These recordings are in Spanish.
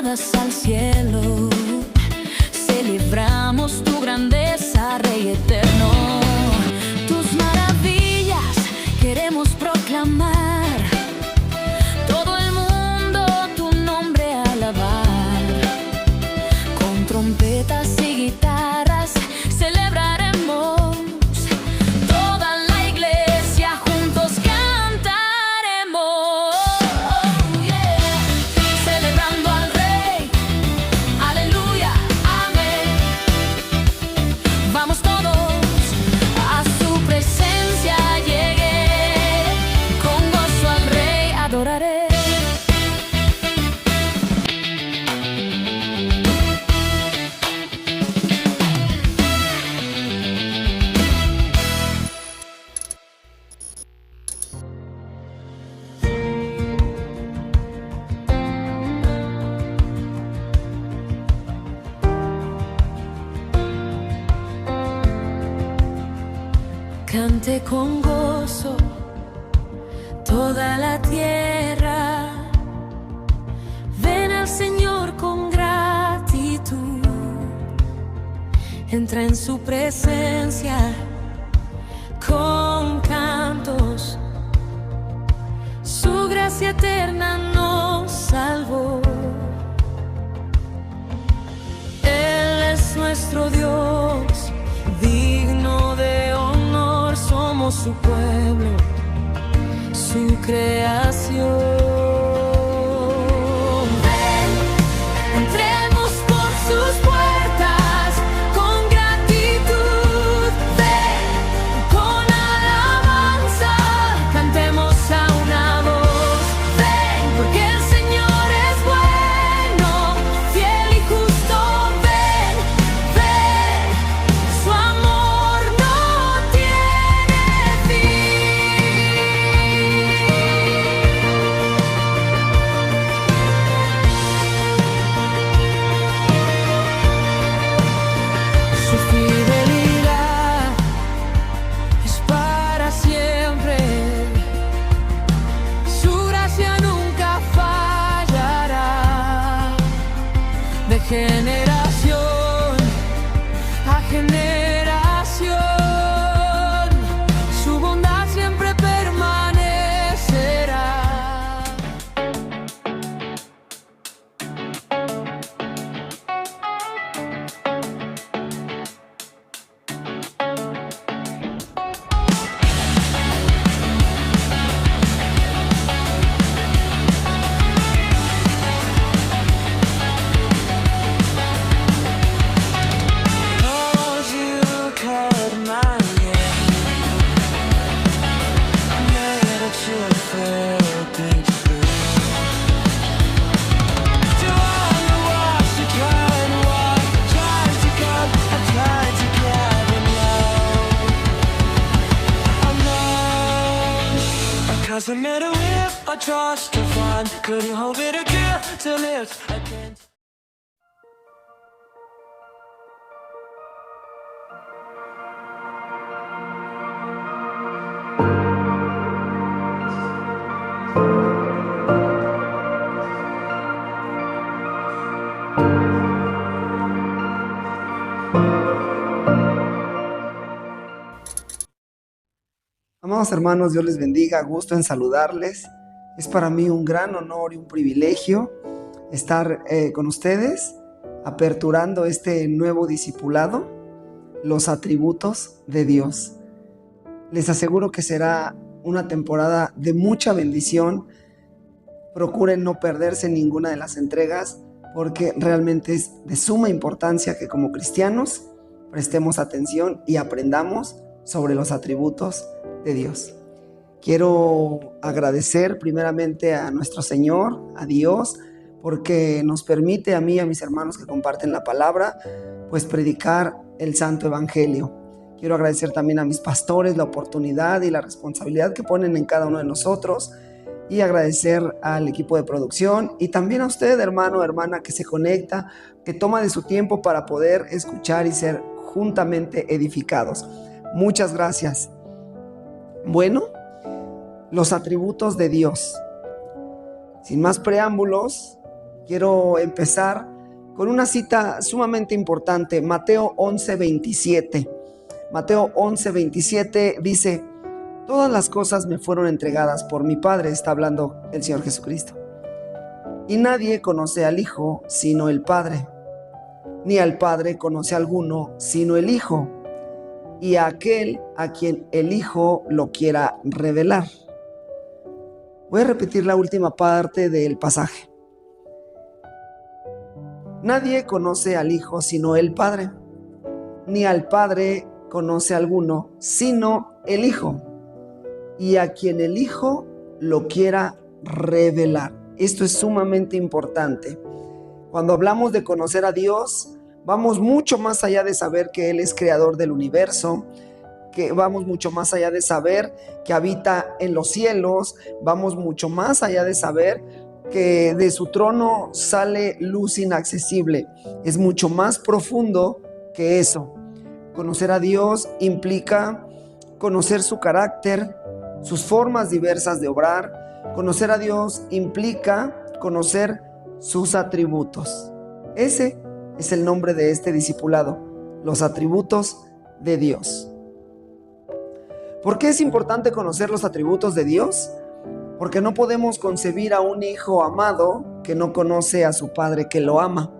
miradas al cielo, celebramos tu grandeza, Rey eterno. Tus maravillas queremos proclamar, todo el mundo tu nombre alabar. Con trompetas y guitarras celebraremos, toda la iglesia juntos cantaremos. Oh, yeah. Celebrando al Rey, aleluya, amén. Vamos todos a su presencia, llegué, con gozo al Rey adoraré. Cante con gozo toda la tierra, ven al Señor con gratitud, entra en su presencia con cantos, su gracia eterna nos salvó. Él es nuestro Dios, digno de honor, somos su pueblo, su creación. Ven, entremos por sus puertas con gratitud, ven, con alabanza, cantemos a una voz, ven, porque el Señor es bueno, fiel y justo, ven, ven, su amor no tiene fin. Su fidelidad es para siempre, su gracia nunca fallará. De generación a generación, su bondad siempre permanecerá. Cause you called my name, made a perfect blue. To all the walks you tried to walk, tried to come, I tried to get alone. I'm lost, cause I made a whip, I trust to find, couldn't hold it again till it's again. Amados hermanos, Dios les bendiga, gusto en saludarles. Es para mí un gran honor y un privilegio estar con ustedes, aperturando este nuevo discipulado, los atributos de Dios. Les aseguro que será una temporada de mucha bendición. Procuren no perderse ninguna de las entregas, porque realmente es de suma importancia que como cristianos prestemos atención y aprendamos sobre los atributos de Dios. Quiero agradecer primeramente a nuestro Señor, a Dios, porque nos permite a mí y a mis hermanos que comparten la palabra, pues predicar el Santo Evangelio. Quiero agradecer también a mis pastores la oportunidad y la responsabilidad que ponen en cada uno de nosotros, y agradecer al equipo de producción y también a usted, hermano o hermana, que se conecta, que toma de su tiempo para poder escuchar y ser juntamente edificados. Muchas gracias. Bueno, los atributos de Dios. Sin más preámbulos, quiero empezar con una cita sumamente importante, Mateo 11:27. Mateo 11:27 dice: todas las cosas me fueron entregadas por mi Padre, está hablando el Señor Jesucristo. Y nadie conoce al Hijo sino el Padre, ni al Padre conoce a alguno sino el Hijo, y a aquel a quien el Hijo lo quiera revelar. Voy a repetir la última parte del pasaje. Nadie conoce al Hijo sino el Padre, ni al Padre conoce a alguno sino el Hijo, y a quien el Hijo lo quiera revelar. Esto es sumamente importante. Cuando hablamos de conocer a Dios, vamos mucho más allá de saber que Él es creador del universo, que vamos mucho más allá de saber que habita en los cielos, vamos mucho más allá de saber que de su trono sale luz inaccesible. Es mucho más profundo que eso. Conocer a Dios implica conocer su carácter, sus formas diversas de obrar. Conocer a Dios implica conocer sus atributos. Ese es el nombre de este discipulado, los atributos de Dios. ¿Por qué es importante conocer los atributos de Dios? Porque no podemos concebir a un hijo amado que no conoce a su Padre que lo ama.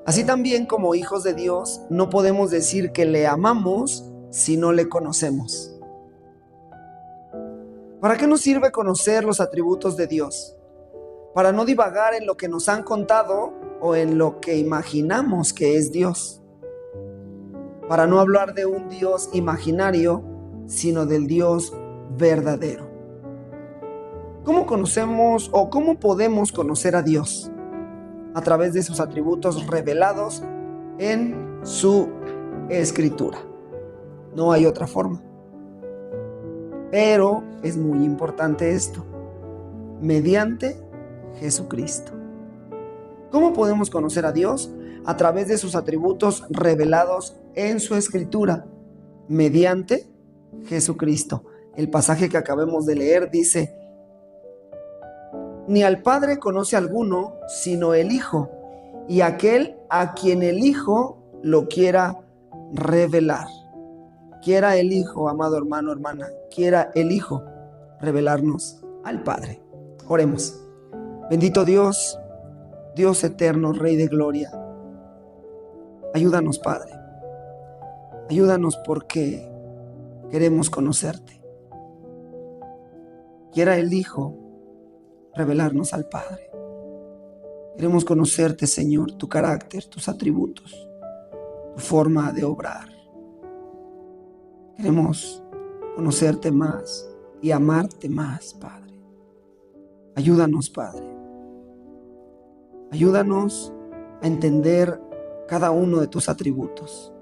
Así también, como hijos de Dios, no podemos decir que le amamos si no le conocemos. ¿Para qué nos sirve conocer los atributos de Dios? Para no divagar en lo que nos han contado o en lo que imaginamos que es Dios. Para no hablar de un Dios imaginario, sino del Dios verdadero. ¿Cómo conocemos o cómo podemos conocer a Dios? A través de sus atributos revelados en su Escritura. No hay otra forma. Pero es muy importante esto: mediante Jesucristo. ¿Cómo podemos conocer a Dios? A través de sus atributos revelados en su Escritura, mediante Jesucristo. El pasaje que acabamos de leer dice: ni al Padre conoce alguno sino el Hijo, y aquel a quien el Hijo lo quiera revelar. Quiera el Hijo, amado hermano, hermana, quiera el Hijo revelarnos al Padre. Oremos. Bendito Dios, Dios eterno, Rey de gloria, ayúdanos, Padre. Ayúdanos porque queremos conocerte. Quiera el Hijo revelarnos al Padre. Queremos conocerte, Señor, tu carácter, tus atributos, tu forma de obrar. Queremos conocerte más y amarte más, Padre. Ayúdanos, Padre. Ayúdanos a entender cada uno de tus atributos.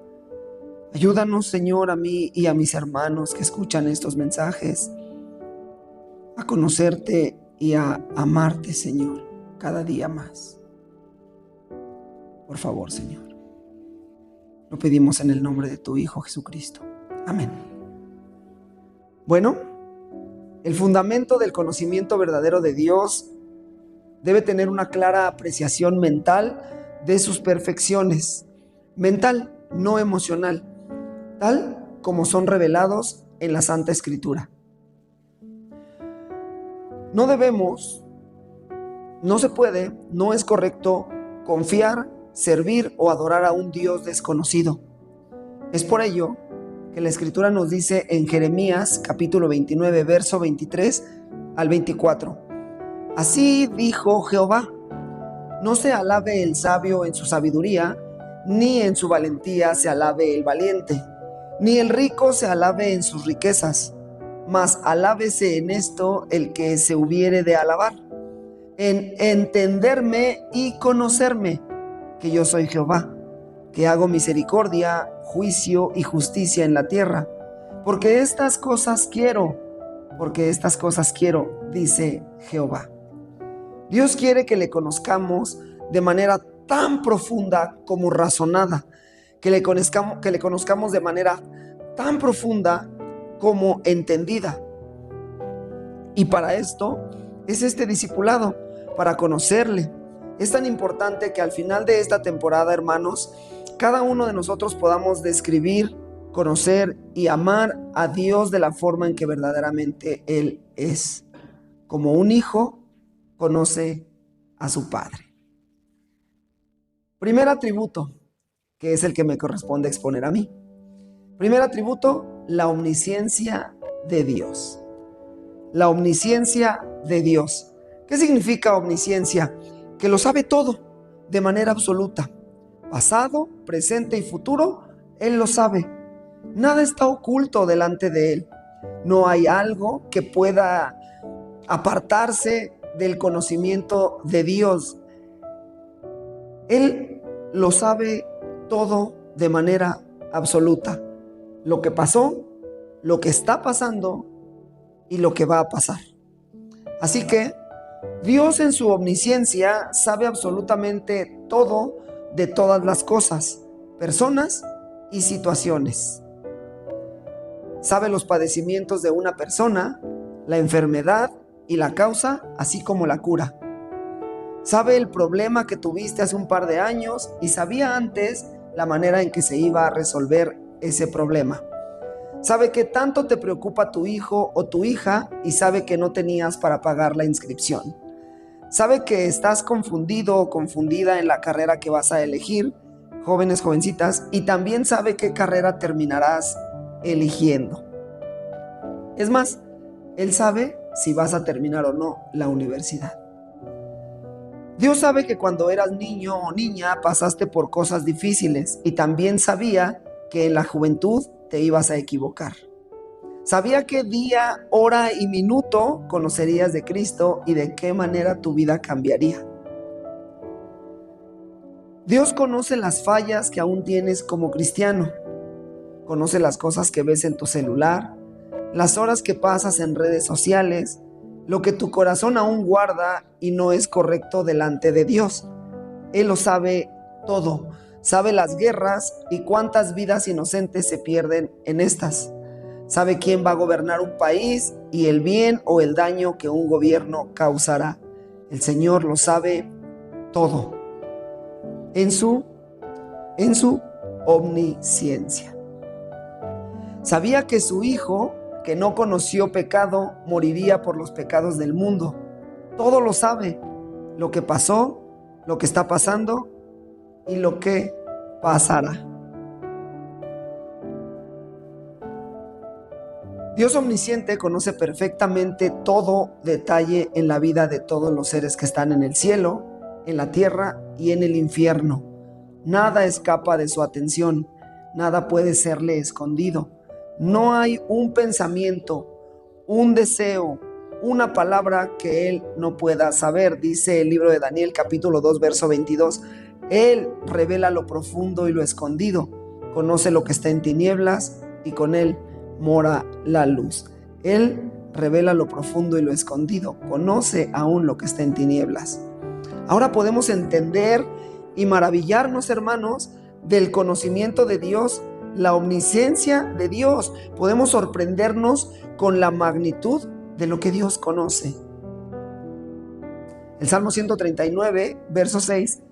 Ayúdanos, Señor, a mí y a mis hermanos que escuchan estos mensajes, a conocerte y a amarte, Señor, cada día más. Por favor, Señor. Lo pedimos en el nombre de tu Hijo Jesucristo. Amén. Bueno, el fundamento del conocimiento verdadero de Dios debe tener una clara apreciación mental de sus perfecciones. Mental, no emocional, tal como son revelados en la Santa Escritura. No debemos, no se puede, no es correcto confiar, servir o adorar a un Dios desconocido. Es por ello que la Escritura nos dice en Jeremías capítulo 29, verso 23 al 24. Así dijo Jehová: no se alabe el sabio en su sabiduría, ni en su valentía se alabe el valiente, ni el rico se alabe en sus riquezas, mas alábese en esto el que se hubiere de alabar, en entenderme y conocerme, que yo soy Jehová, que hago misericordia, juicio y justicia en la tierra, porque estas cosas quiero, dice Jehová. Dios quiere que le conozcamos de manera tan profunda como razonada, que le conozcamos de manera tan profunda como entendida. Y para esto es este discipulado, para conocerle. Es tan importante que al final de esta temporada, hermanos, cada uno de nosotros podamos describir, conocer y amar a Dios de la forma en que verdaderamente Él es. Como un hijo conoce a su padre. Primer atributo, que es el que me corresponde exponer a mí. Primer atributo, la omnisciencia de Dios. La omnisciencia de Dios. ¿Qué significa omnisciencia? Que lo sabe todo de manera absoluta. Pasado, presente y futuro, Él lo sabe. Nada está oculto delante de Él. No hay algo que pueda apartarse del conocimiento de Dios. Él lo sabe todo de manera absoluta. Lo que pasó, lo que está pasando y lo que va a pasar. Así que Dios en su omnisciencia sabe absolutamente todo de todas las cosas, personas y situaciones. Sabe los padecimientos de una persona, la enfermedad y la causa, así como la cura. Sabe el problema que tuviste hace un par de años y sabía antes la manera en que se iba a resolver ese problema. Sabe que tanto te preocupa tu hijo o tu hija y sabe que no tenías para pagar la inscripción. Sabe que estás confundido o confundida en la carrera que vas a elegir, jóvenes, jovencitas, y también sabe qué carrera terminarás eligiendo. Es más, Él sabe si vas a terminar o no la universidad. Dios sabe que cuando eras niño o niña pasaste por cosas difíciles y también sabía que en la juventud te ibas a equivocar. Sabía qué día, hora y minuto conocerías de Cristo y de qué manera tu vida cambiaría. Dios conoce las fallas que aún tienes como cristiano. Conoce las cosas que ves en tu celular, las horas que pasas en redes sociales, lo que tu corazón aún guarda y no es correcto delante de Dios. Él lo sabe todo. Sabe las guerras y cuántas vidas inocentes se pierden en estas. Sabe quién va a gobernar un país y el bien o el daño que un gobierno causará. El Señor lo sabe todo en su omnisciencia. Sabía que su Hijo, que no conoció pecado, moriría por los pecados del mundo. Todo lo sabe, lo que pasó, lo que está pasando y lo que pasará. Dios omnisciente conoce perfectamente todo detalle en la vida de todos los seres que están en el cielo, en la tierra y en el infierno. Nada escapa de su atención, nada puede serle escondido. No hay un pensamiento, un deseo, una palabra que Él no pueda saber. Dice el libro de Daniel, capítulo 2, verso 22. Él revela lo profundo y lo escondido. Conoce lo que está en tinieblas y con Él mora la luz. Él revela lo profundo y lo escondido. Conoce aún lo que está en tinieblas. Ahora podemos entender y maravillarnos, hermanos, del conocimiento de Dios, la omnisciencia de Dios. Podemos sorprendernos con la magnitud de lo que Dios conoce. El Salmo 139, verso 6,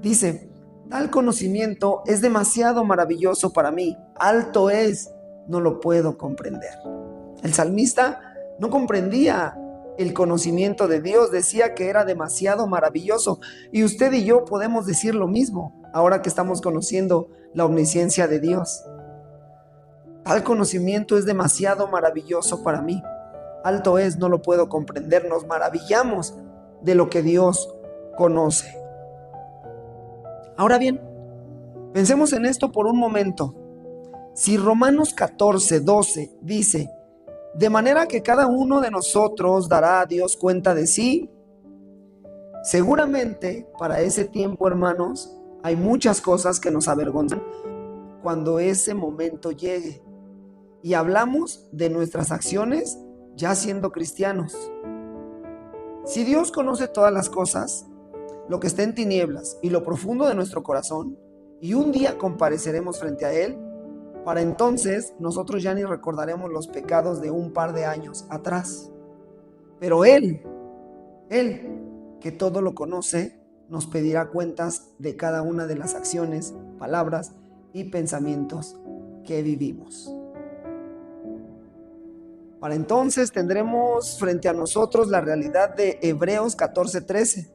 dice: tal conocimiento es demasiado maravilloso para mí, alto es, no lo puedo comprender. El salmista no comprendía el conocimiento de Dios, decía que era demasiado maravilloso, y usted y yo podemos decir lo mismo ahora que estamos conociendo la omnisciencia de Dios. Tal conocimiento es demasiado maravilloso para mí, alto es, no lo puedo comprender. Nos maravillamos de lo que Dios conoce. Ahora bien, pensemos en esto por un momento. Si Romanos 14, 12 dice: de manera que cada uno de nosotros dará a Dios cuenta de sí, seguramente para ese tiempo, hermanos, hay muchas cosas que nos avergonzan cuando ese momento llegue. Y hablamos de nuestras acciones ya siendo cristianos. Si Dios conoce todas las cosas, lo que está en tinieblas y lo profundo de nuestro corazón, y un día compareceremos frente a Él, para entonces nosotros ya ni recordaremos los pecados de un par de años atrás. Pero Él que todo lo conoce, nos pedirá cuentas de cada una de las acciones, palabras y pensamientos que vivimos. Para entonces tendremos frente a nosotros la realidad de Hebreos 14:13.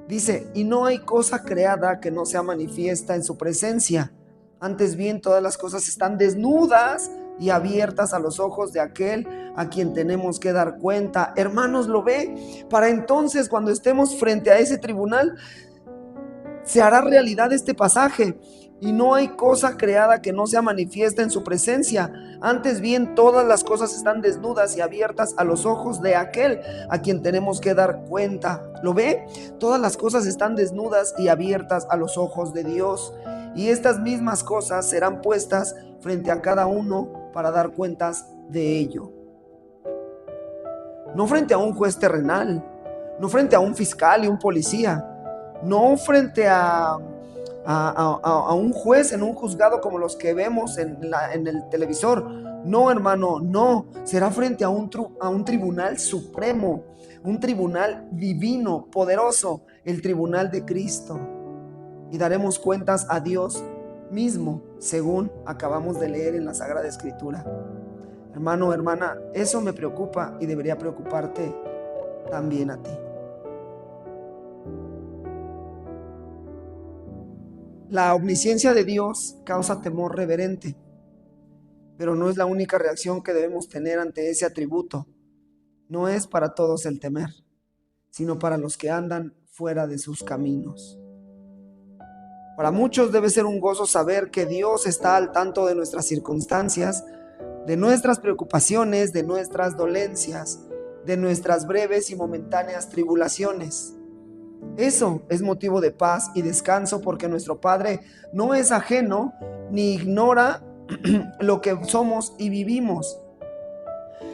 Dice: y no hay cosa creada que no sea manifiesta en su presencia. Antes bien, todas las cosas están desnudas y abiertas a los ojos de aquel a quien tenemos que dar cuenta. Hermanos, ¿lo ve? Para entonces, cuando estemos frente a ese tribunal, se hará realidad este pasaje. Y no hay cosa creada que no sea manifiesta en su presencia. Antes bien, todas las cosas están desnudas y abiertas a los ojos de aquel a quien tenemos que dar cuenta. ¿Lo ve? Todas las cosas están desnudas y abiertas a los ojos de Dios. Y estas mismas cosas serán puestas frente a cada uno para dar cuentas de ello. No frente a un juez terrenal, no frente a un fiscal y un policía, no frente a un juez en un juzgado como los que vemos en el televisor. No, hermano, no. Será frente a un tribunal supremo, un tribunal divino, poderoso, el tribunal de Cristo. Y daremos cuentas a Dios mismo, según acabamos de leer en la Sagrada Escritura. Hermano, hermana, eso me preocupa y debería preocuparte también a ti. La omnisciencia de Dios causa temor reverente, pero no es la única reacción que debemos tener ante ese atributo. No es para todos el temer, sino para los que andan fuera de sus caminos. Para muchos debe ser un gozo saber que Dios está al tanto de nuestras circunstancias, de nuestras preocupaciones, de nuestras dolencias, de nuestras breves y momentáneas tribulaciones. Eso es motivo de paz y descanso, porque nuestro Padre no es ajeno ni ignora lo que somos y vivimos.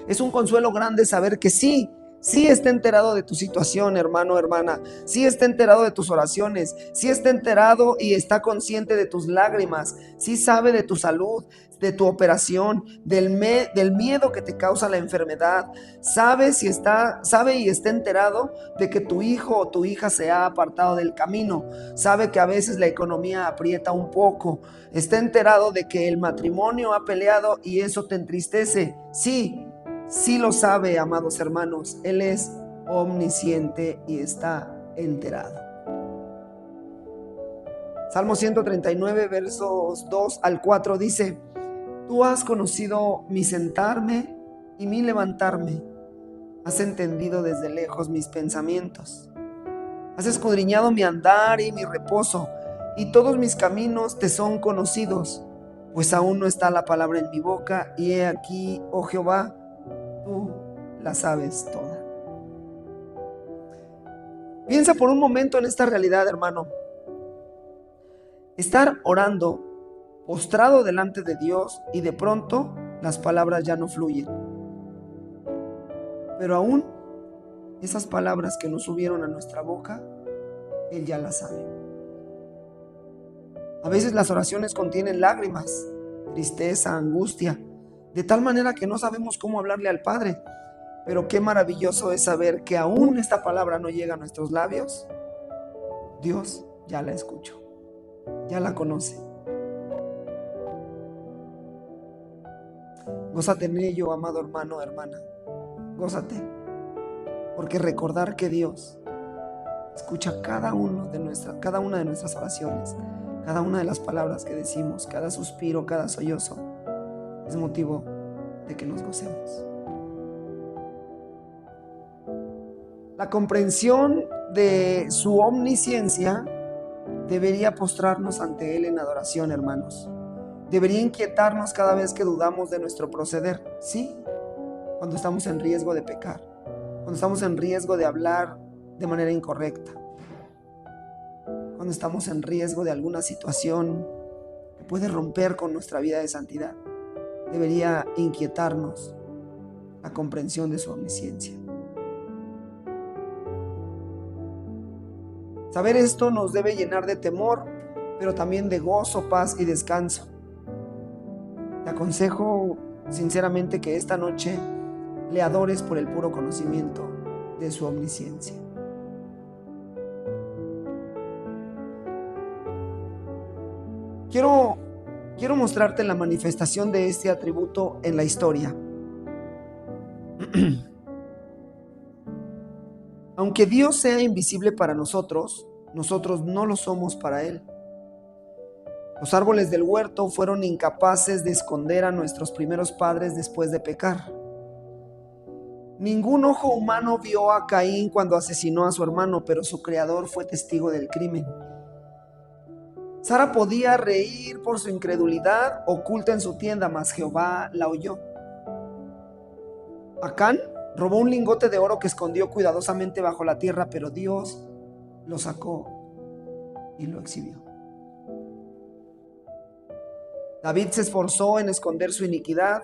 Es un consuelo grande saber que sí está enterado de tu situación, hermano, hermana. Sí está enterado de tus oraciones. Sí está enterado y está consciente de tus lágrimas. Sí sabe de tu salud, de tu operación, del miedo que te causa la enfermedad. Sabe y está enterado de que tu hijo o tu hija se ha apartado del camino. Sabe que a veces la economía aprieta un poco. Está enterado de que el matrimonio ha peleado y eso te entristece. Sí lo sabe, amados hermanos. Él es omnisciente y está enterado. Salmo 139, versos 2 al 4 dice: tú has conocido mi sentarme y mi levantarme. Has entendido desde lejos mis pensamientos. Has escudriñado mi andar y mi reposo, y todos mis caminos te son conocidos. Pues aún no está la palabra en mi boca, y he aquí, oh Jehová, tú la sabes toda. Piensa por un momento en esta realidad, hermano. Estar orando, postrado delante de Dios, y de pronto las palabras ya no fluyen. Pero aún esas palabras que nos subieron a nuestra boca, Él ya las sabe. A veces las oraciones contienen lágrimas, tristeza, angustia, de tal manera que no sabemos cómo hablarle al Padre. Pero qué maravilloso es saber que aún esta palabra no llega a nuestros labios. Dios ya la escuchó, ya la conoce. Gózate en ello, amado hermano, hermana. Gózate, porque recordar que Dios escucha cada una de nuestras oraciones, cada una de las palabras que decimos, cada suspiro, cada sollozo, es motivo de que nos gocemos. La comprensión de su omnisciencia debería postrarnos ante Él en adoración, hermanos. Debería inquietarnos cada vez que dudamos de nuestro proceder. Sí, cuando estamos en riesgo de pecar, cuando estamos en riesgo de hablar de manera incorrecta, cuando estamos en riesgo de alguna situación que puede romper con nuestra vida de santidad. Debería inquietarnos la comprensión de su omnisciencia. Saber esto nos debe llenar de temor, pero también de gozo, paz y descanso. Te aconsejo sinceramente que esta noche le adores por el puro conocimiento de su omnisciencia. Quiero mostrarte la manifestación de este atributo en la historia. Aunque Dios sea invisible para nosotros, nosotros no lo somos para Él. Los árboles del huerto fueron incapaces de esconder a nuestros primeros padres después de pecar. Ningún ojo humano vio a Caín cuando asesinó a su hermano, pero su creador fue testigo del crimen. Sara podía reír por su incredulidad oculta en su tienda, mas Jehová la oyó. Acán robó un lingote de oro que escondió cuidadosamente bajo la tierra, pero Dios lo sacó y lo exhibió. David se esforzó en esconder su iniquidad,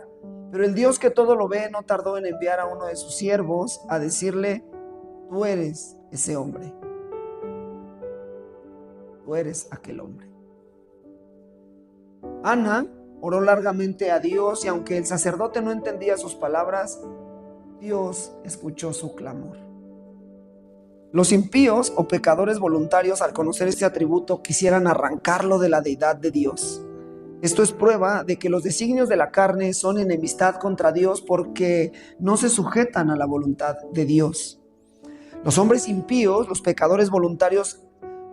pero el Dios que todo lo ve no tardó en enviar a uno de sus siervos a decirle: tú eres ese hombre, tú eres aquel hombre. Ana oró largamente a Dios, y aunque el sacerdote no entendía sus palabras, Dios escuchó su clamor. Los impíos o pecadores voluntarios, al conocer este atributo, quisieran arrancarlo de la deidad de Dios. Esto es prueba de que los designios de la carne son enemistad contra Dios, porque no se sujetan a la voluntad de Dios. Los hombres impíos, los pecadores voluntarios,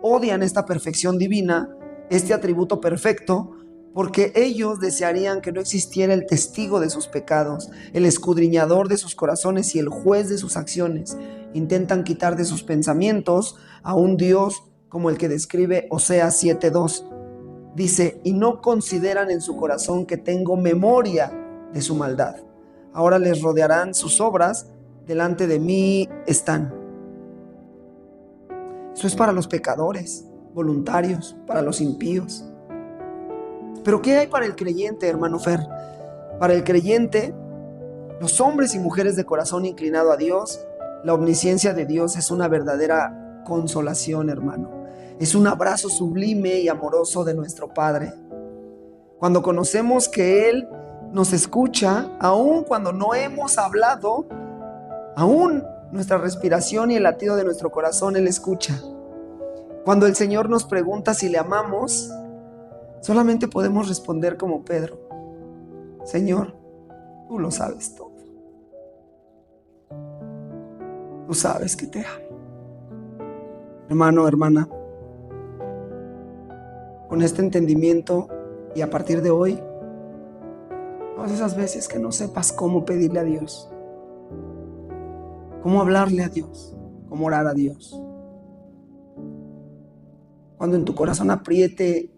odian esta perfección divina, este atributo perfecto, porque ellos desearían que no existiera el testigo de sus pecados, el escudriñador de sus corazones y el juez de sus acciones. Intentan quitar de sus pensamientos a un Dios como el que describe Oseas 7:2. Dice: y no consideran en su corazón que tengo memoria de su maldad. Ahora les rodearán sus obras, delante de mí están. Eso es para los pecadores voluntarios, para los impíos. Pero ¿qué hay para el creyente, hermano Fer? Para el creyente, los hombres y mujeres de corazón inclinado a Dios, la omnisciencia de Dios es una verdadera consolación, hermano. Es un abrazo sublime y amoroso de nuestro Padre. Cuando conocemos que Él nos escucha, aun cuando no hemos hablado, aún nuestra respiración y el latido de nuestro corazón Él escucha. Cuando el Señor nos pregunta si le amamos, solamente podemos responder como Pedro: Señor, tú lo sabes todo. Tú sabes que te amo. Hermano, hermana, con este entendimiento, y a partir de hoy, todas esas veces que no sepas cómo pedirle a Dios, cómo hablarle a Dios, cómo orar a Dios, cuando en tu corazón apriete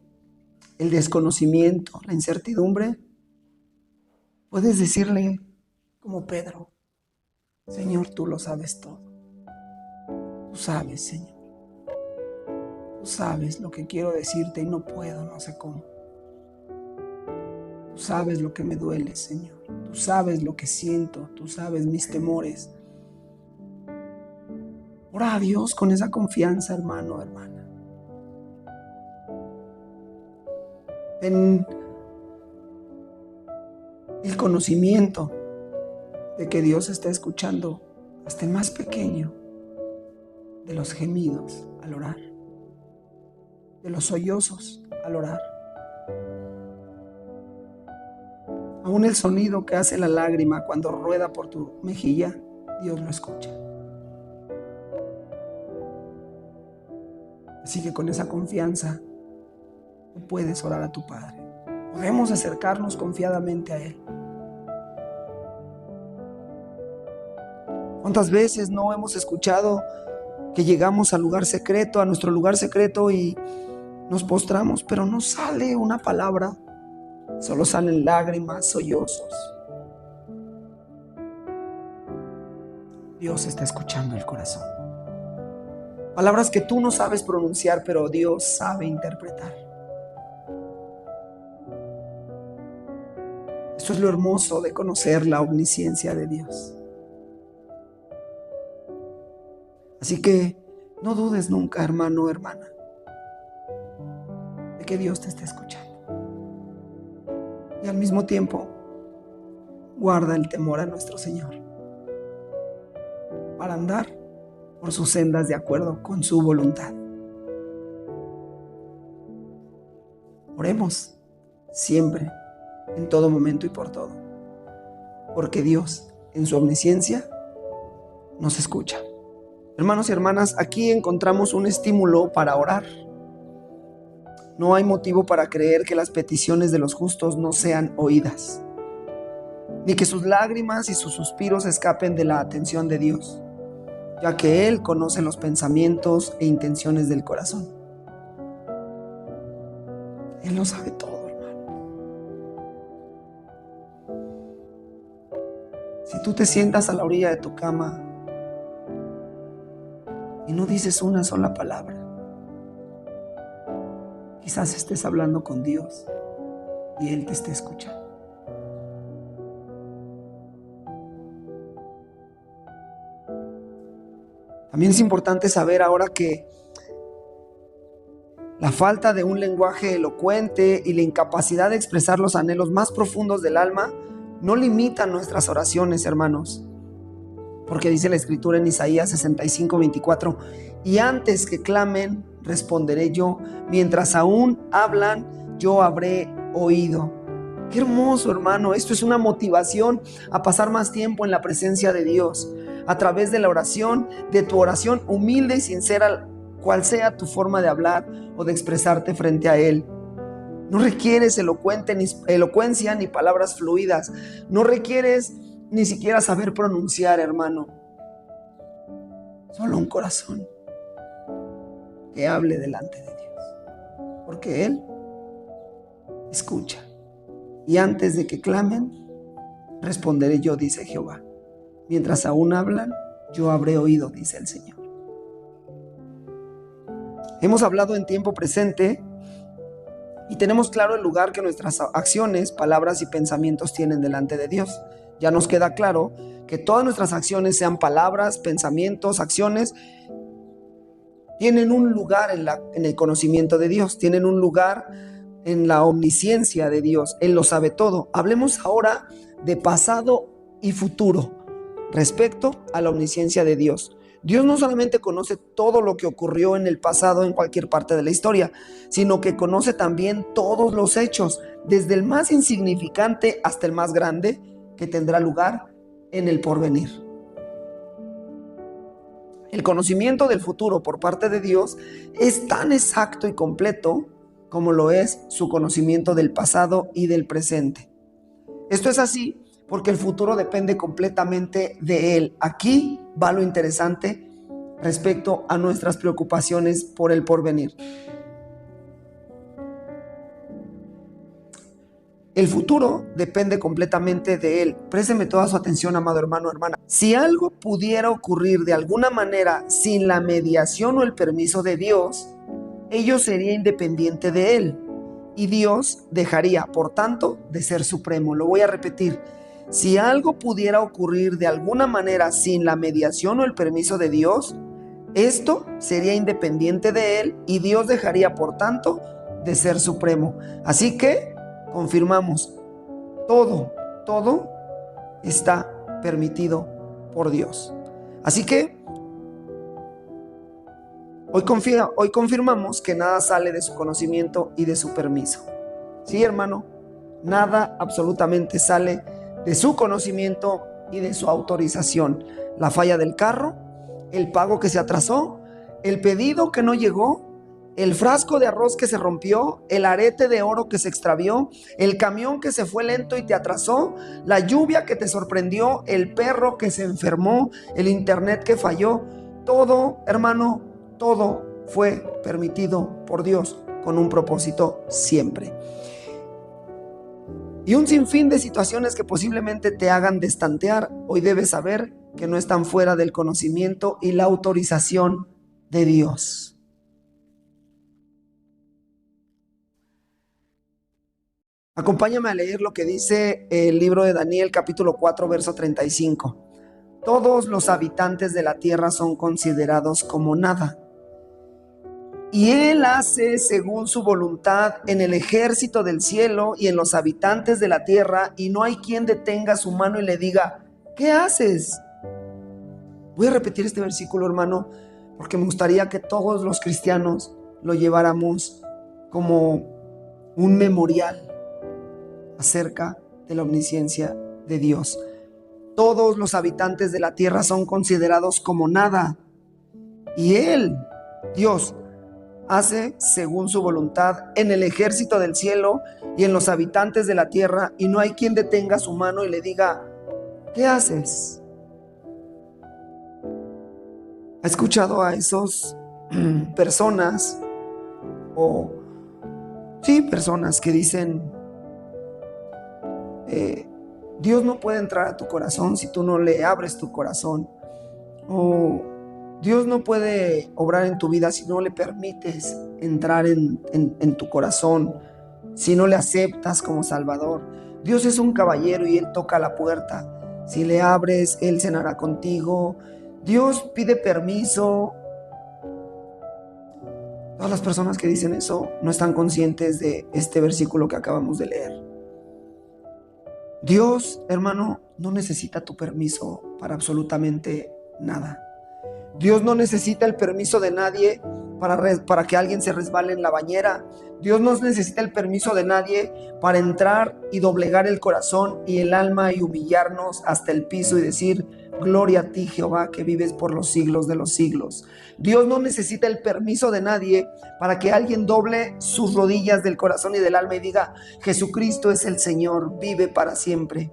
el desconocimiento, la incertidumbre, puedes decirle como Pedro: Señor, tú lo sabes todo. Tú sabes, Señor. Tú sabes lo que quiero decirte y no puedo, no sé cómo. Tú sabes lo que me duele, Señor. Tú sabes lo que siento. Tú sabes mis temores. Ora a Dios con esa confianza, hermano, hermana. En el conocimiento de que Dios está escuchando hasta el más pequeño de los gemidos al orar, de los sollozos al orar. Aún el sonido que hace la lágrima cuando rueda por tu mejilla, Dios lo escucha. Así que con esa confianza, tú puedes orar a tu Padre. Podemos acercarnos confiadamente a Él. ¿Cuántas veces no hemos escuchado que llegamos al lugar secreto, a nuestro lugar secreto, y nos postramos, pero no sale una palabra, solo salen lágrimas, sollozos? Dios está escuchando el corazón. Palabras que tú no sabes pronunciar, pero Dios sabe interpretar. Esto es lo hermoso de conocer la omnisciencia de Dios. Así que no dudes nunca, hermano, hermana, de que Dios te está escuchando. Y al mismo tiempo, guarda el temor a nuestro Señor para andar por sus sendas de acuerdo con su voluntad. Oremos siempre, en todo momento y por todo, porque Dios, en su omnisciencia, nos escucha. Hermanos y hermanas, aquí encontramos un estímulo para orar. No hay motivo para creer que las peticiones de los justos no sean oídas, ni que sus lágrimas y sus suspiros escapen de la atención de Dios, ya que Él conoce los pensamientos e intenciones del corazón. Él lo sabe todo, hermano. Si tú te sientas a la orilla de tu cama y no dices una sola palabra, quizás estés hablando con Dios y Él te esté escuchando. También es importante saber ahora que la falta de un lenguaje elocuente y la incapacidad de expresar los anhelos más profundos del alma no limitan nuestras oraciones, hermanos. Porque dice la Escritura en Isaías 65:24, y antes que clamen, responderé yo, mientras aún hablan, yo habré oído. Qué hermoso, hermano. Esto es una motivación a pasar más tiempo en la presencia de Dios, a través de la oración, de tu oración humilde y sincera, cual sea tu forma de hablar o de expresarte frente a Él. No requieres elocuencia ni palabras fluidas. No requieres ni siquiera saber pronunciar, hermano. Solo un corazón que hable delante de Dios, porque Él escucha. Y antes de que clamen, responderé yo, dice Jehová. Mientras aún hablan, yo habré oído, dice el Señor. Hemos hablado en tiempo presente y tenemos claro el lugar que nuestras acciones, palabras y pensamientos tienen delante de Dios. Ya nos queda claro que todas nuestras acciones, sean palabras, pensamientos, acciones, tienen un lugar en el conocimiento de Dios, tienen un lugar en la omnisciencia de Dios. Él lo sabe todo. Hablemos ahora de pasado y futuro respecto a la omnisciencia de Dios. Dios no solamente conoce todo lo que ocurrió en el pasado en cualquier parte de la historia, sino que conoce también todos los hechos, desde el más insignificante hasta el más grande, que tendrá lugar en el porvenir. El conocimiento del futuro por parte de Dios es tan exacto y completo como lo es su conocimiento del pasado y del presente. Esto es así porque el futuro depende completamente de Él. Aquí va lo interesante respecto a nuestras preocupaciones por el porvenir. El futuro depende completamente de Él. Présteme toda su atención, amado hermano, hermana. Si algo pudiera ocurrir de alguna manera sin la mediación o el permiso de Dios, ello sería independiente de Él y Dios dejaría, por tanto, de ser supremo. Lo voy a repetir. Si algo pudiera ocurrir de alguna manera sin la mediación o el permiso de Dios, esto sería independiente de Él y Dios dejaría, por tanto, de ser supremo. Así que confirmamos, todo está permitido por Dios. Así que hoy confirmamos que nada sale de su conocimiento y de su permiso. Sí, hermano, nada absolutamente sale de su conocimiento y de su autorización. La falla del carro, el pago que se atrasó, el pedido que no llegó, el frasco de arroz que se rompió, el arete de oro que se extravió, el camión que se fue lento y te atrasó, la lluvia que te sorprendió, el perro que se enfermó, el internet que falló. Todo, hermano, todo fue permitido por Dios con un propósito siempre. Y un sinfín de situaciones que posiblemente te hagan destantear, hoy debes saber que no están fuera del conocimiento y la autorización de Dios. Acompáñame a leer lo que dice el libro de Daniel, capítulo 4, verso 35. Todos los habitantes de la tierra son considerados como nada, y Él hace según su voluntad en el ejército del cielo y en los habitantes de la tierra, y no hay quien detenga su mano y le diga, ¿qué haces? Voy a repetir este versículo, hermano, porque me gustaría que todos los cristianos lo lleváramos como un memorial acerca de la omnisciencia de Dios. Todos los habitantes de la tierra son considerados como nada, y Él, Dios, hace según su voluntad en el ejército del cielo y en los habitantes de la tierra, y no hay quien detenga su mano y le diga: ¿qué haces? ¿Ha escuchado a esos personas personas que dicen: Dios no puede entrar a tu corazón si tú no le abres tu corazón, o Dios no puede obrar en tu vida si no le permites entrar en tu corazón, si no le aceptas como Salvador? Dios es un caballero y Él toca la puerta. Si le abres, Él cenará contigo. Dios pide permiso. Todas las personas que dicen eso no están conscientes de este versículo que acabamos de leer. Dios, hermano, no necesita tu permiso para absolutamente nada. Dios no necesita el permiso de nadie para que alguien se resbale en la bañera. Dios no necesita el permiso de nadie para entrar y doblegar el corazón y el alma y humillarnos hasta el piso y decir: gloria a ti, Jehová, que vives por los siglos de los siglos. Dios no necesita el permiso de nadie para que alguien doble sus rodillas del corazón y del alma y diga: Jesucristo es el Señor, vive para siempre.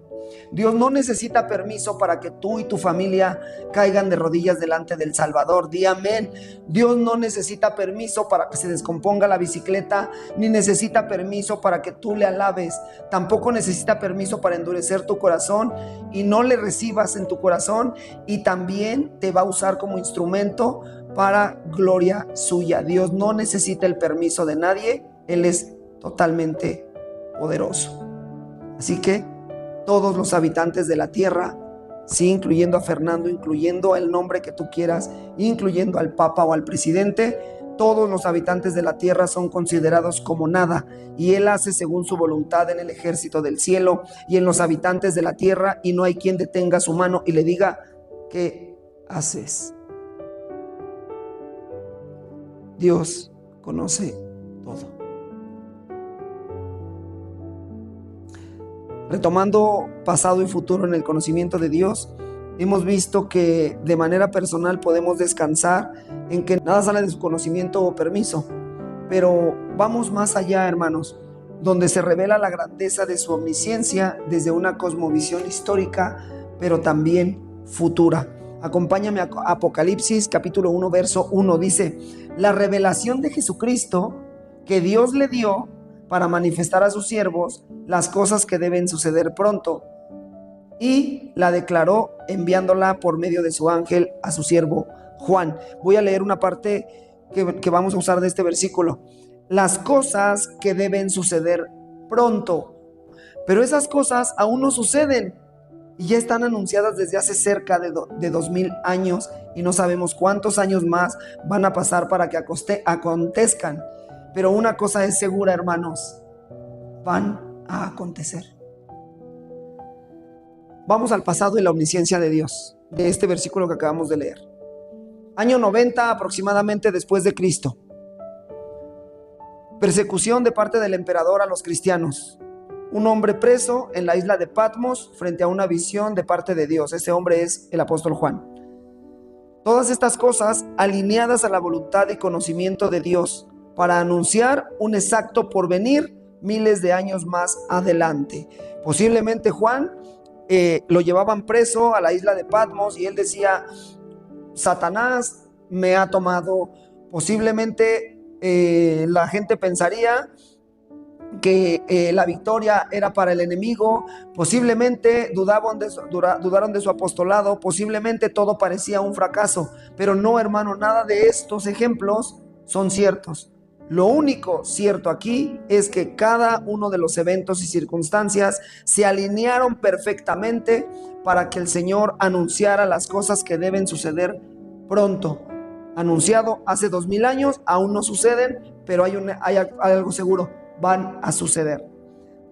Dios no necesita permiso para que tú y tu familia caigan de rodillas delante del Salvador. Di amén. Dios no necesita permiso para que se descomponga la bicicleta, ni necesita permiso para que tú le alabes. Tampoco necesita permiso para endurecer tu corazón y no le recibas en tu corazón, y también te va a usar como instrumento para gloria suya. Dios no necesita el permiso de nadie. Él es totalmente poderoso. Así que todos los habitantes de la tierra, sí, incluyendo a Fernando, incluyendo el nombre que tú quieras, incluyendo al Papa o al presidente, todos los habitantes de la tierra son considerados como nada, y Él hace según su voluntad en el ejército del cielo y en los habitantes de la tierra, y no hay quien detenga su mano y le diga: ¿qué haces? Dios conoce todo. Retomando pasado y futuro en el conocimiento de Dios, hemos visto que de manera personal podemos descansar en que nada sale de su conocimiento o permiso. Pero vamos más allá, hermanos, donde se revela la grandeza de su omnisciencia desde una cosmovisión histórica, pero también futura. Acompáñame a Apocalipsis capítulo 1, verso 1. Dice: la revelación de Jesucristo que Dios le dio para manifestar a sus siervos las cosas que deben suceder pronto, y la declaró enviándola por medio de su ángel a su siervo Juan. Voy a leer una parte que vamos a usar de este versículo. Las cosas que deben suceder pronto. Pero esas cosas aún no suceden y ya están anunciadas desde hace cerca de 2000 años, y no sabemos cuántos años más van a pasar para que acontezcan. Pero una cosa es segura, hermanos: van a acontecer. Vamos al pasado y la omnisciencia de Dios, de este versículo que acabamos de leer. Año 90 aproximadamente después de Cristo. Persecución de parte del emperador a los cristianos. Un hombre preso en la isla de Patmos frente a una visión de parte de Dios. Ese hombre es el apóstol Juan. Todas estas cosas alineadas a la voluntad y conocimiento de Dios para anunciar un exacto porvenir miles de años más adelante. Posiblemente Juan lo llevaban preso a la isla de Patmos y él decía: Satanás me ha tomado. Posiblemente la gente pensaría que la victoria era para el enemigo. Posiblemente dudaron de su apostolado. Posiblemente todo parecía un fracaso. Pero no, hermano, nada de estos ejemplos son ciertos. Lo único cierto aquí es que cada uno de los eventos y circunstancias se alinearon perfectamente para que el Señor anunciara las cosas que deben suceder pronto. Anunciado hace 2000 años, aún no suceden, pero hay algo seguro: van a suceder.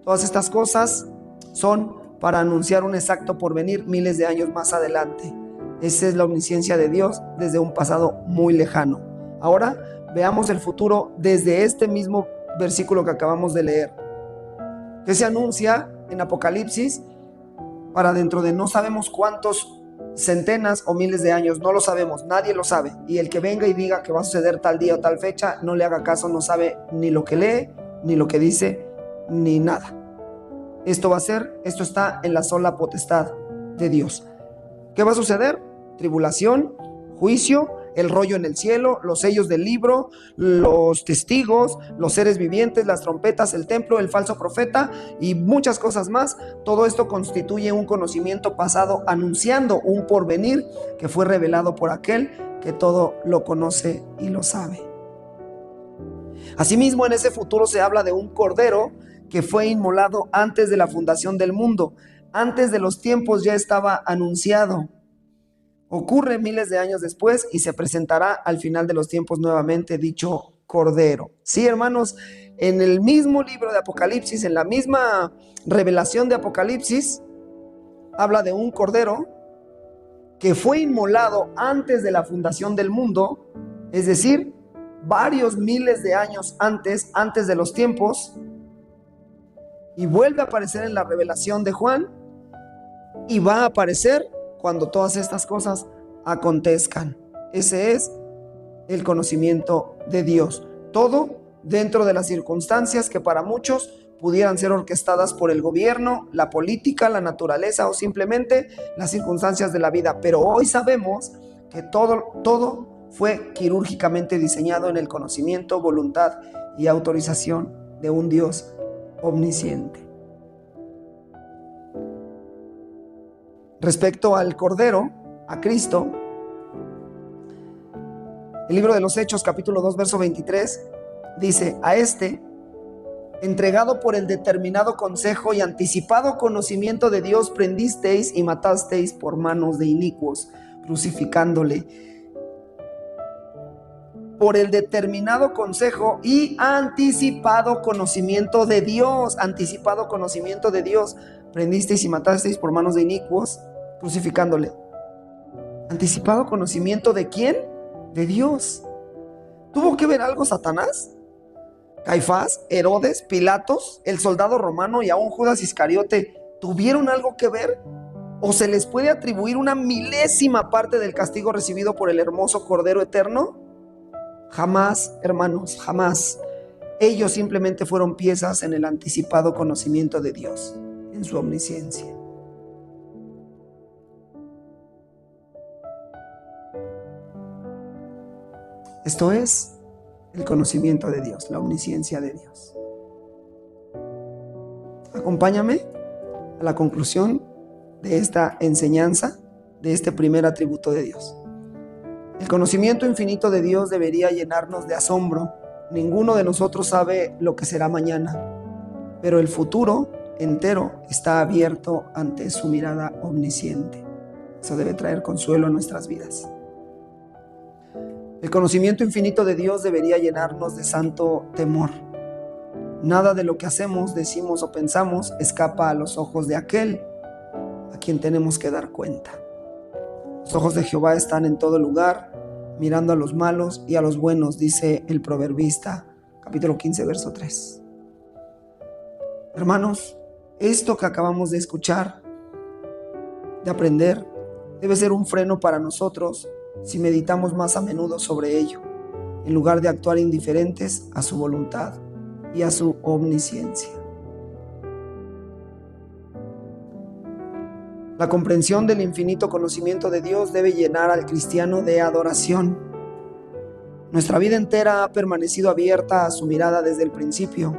Todas estas cosas son para anunciar un exacto porvenir miles de años más adelante. Esa es la omnisciencia de Dios desde un pasado muy lejano. Ahora veamos el futuro desde este mismo versículo que acabamos de leer, que se anuncia en Apocalipsis para dentro de no sabemos cuántos centenas o miles de años, no lo sabemos, nadie lo sabe. Y el que venga y diga que va a suceder tal día o tal fecha, no le haga caso, no sabe ni lo que lee, ni lo que dice, ni nada. Esto está en la sola potestad de Dios. ¿Qué va a suceder? Tribulación, juicio, el rollo en el cielo, los sellos del libro, los testigos, los seres vivientes, las trompetas, el templo, el falso profeta y muchas cosas más. Todo esto constituye un conocimiento pasado anunciando un porvenir que fue revelado por aquel que todo lo conoce y lo sabe. Asimismo, en ese futuro se habla de un cordero que fue inmolado antes de la fundación del mundo. Antes de los tiempos ya estaba anunciado. Ocurre miles de años después y se presentará al final de los tiempos nuevamente dicho cordero. Sí, hermanos, en el mismo libro de Apocalipsis, en la misma revelación de Apocalipsis, habla de un cordero que fue inmolado antes de la fundación del mundo, es decir, varios miles de años antes de los tiempos, y vuelve a aparecer en la revelación de Juan, y va a aparecer cuando todas estas cosas acontezcan. Ese es el conocimiento de Dios. Todo dentro de las circunstancias que para muchos pudieran ser orquestadas por el gobierno, la política, la naturaleza o simplemente las circunstancias de la vida. Pero hoy sabemos que todo fue quirúrgicamente diseñado en el conocimiento, voluntad y autorización de un Dios omnisciente. Respecto al Cordero, a Cristo, el libro de los Hechos, capítulo 2, verso 23, dice: a este, entregado por el determinado consejo y anticipado conocimiento de Dios, prendisteis y matasteis por manos de inicuos, crucificándole. Por el determinado consejo y anticipado conocimiento de Dios, prendisteis y matasteis por manos de inicuos, crucificándole. ¿Anticipado conocimiento de quién? De Dios. ¿Tuvo que ver algo Satanás? Caifás, Herodes, Pilatos, el soldado romano y aún Judas Iscariote ¿tuvieron algo que ver? ¿O se les puede atribuir una milésima parte del castigo recibido por el hermoso Cordero Eterno? Jamás, hermanos, jamás. Ellos simplemente fueron piezas en el anticipado conocimiento de Dios, en su omnisciencia. Esto es el conocimiento de Dios, la omnisciencia de Dios. Acompáñame a la conclusión de esta enseñanza, de este primer atributo de Dios. El conocimiento infinito de Dios debería llenarnos de asombro. Ninguno de nosotros sabe lo que será mañana, pero el futuro entero está abierto ante su mirada omnisciente. Eso debe traer consuelo a nuestras vidas. El conocimiento infinito de Dios debería llenarnos de santo temor. Nada de lo que hacemos, decimos o pensamos escapa a los ojos de aquel a quien tenemos que dar cuenta. Los ojos de Jehová están en todo lugar, mirando a los malos y a los buenos, dice el proverbista, capítulo 15, verso 3. Hermanos, esto que acabamos de escuchar, de aprender, debe ser un freno para nosotros si meditamos más a menudo sobre ello, en lugar de actuar indiferentes a su voluntad y a su omnisciencia. La comprensión del infinito conocimiento de Dios debe llenar al cristiano de adoración. Nuestra vida entera ha permanecido abierta a su mirada desde el principio.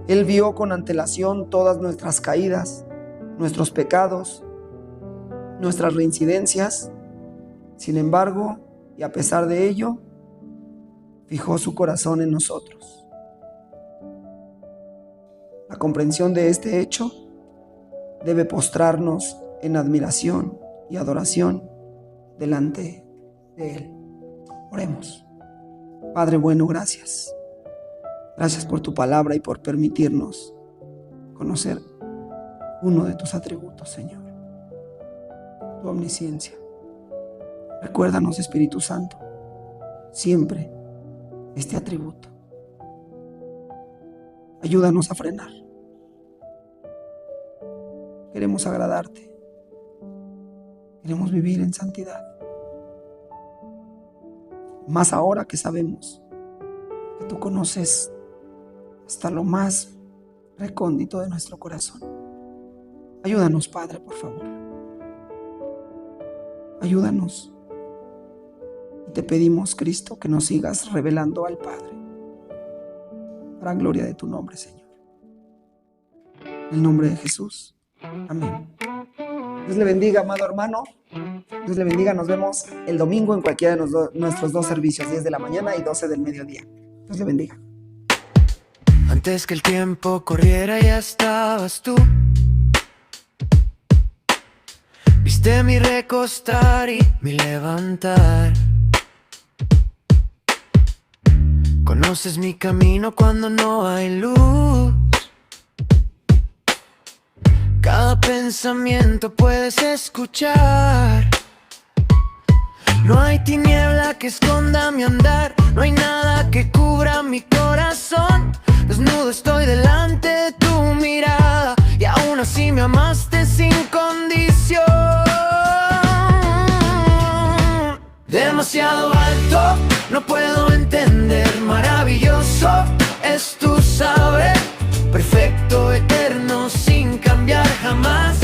Él vio con antelación todas nuestras caídas, nuestros pecados, nuestras reincidencias. Sin embargo, y a pesar de ello, fijó su corazón en nosotros. La comprensión de este hecho debe postrarnos en admiración y adoración delante de Él. Oremos. Padre bueno, gracias. Gracias por tu palabra y por permitirnos conocer uno de tus atributos, Señor, tu omnisciencia. Recuérdanos, Espíritu Santo, siempre este atributo. Ayúdanos a frenar. Queremos agradarte. Queremos vivir en santidad. Más ahora que sabemos que tú conoces hasta lo más recóndito de nuestro corazón. Ayúdanos, Padre, por favor. Ayúdanos. Y te pedimos, Cristo, que nos sigas revelando al Padre. Para gloria de tu nombre, Señor. En el nombre de Jesús. Amén. Dios le bendiga, amado hermano. Dios le bendiga. Nos vemos el domingo en cualquiera de nuestros dos servicios, 10 de la mañana y 12 del mediodía. Dios le bendiga. Antes que el tiempo corriera ya estabas tú. Viste mi recostar y mi levantar. Conoces mi camino cuando no hay luz. Cada pensamiento puedes escuchar. No hay tiniebla que esconda mi andar. No hay nada que cubra mi corazón. Desnudo estoy delante de tu mirada y aún así me amaste sin condición. Demasiado alto, no puedo entender. Maravilloso es tu saber. Perfecto, eterno, sin cambiar jamás.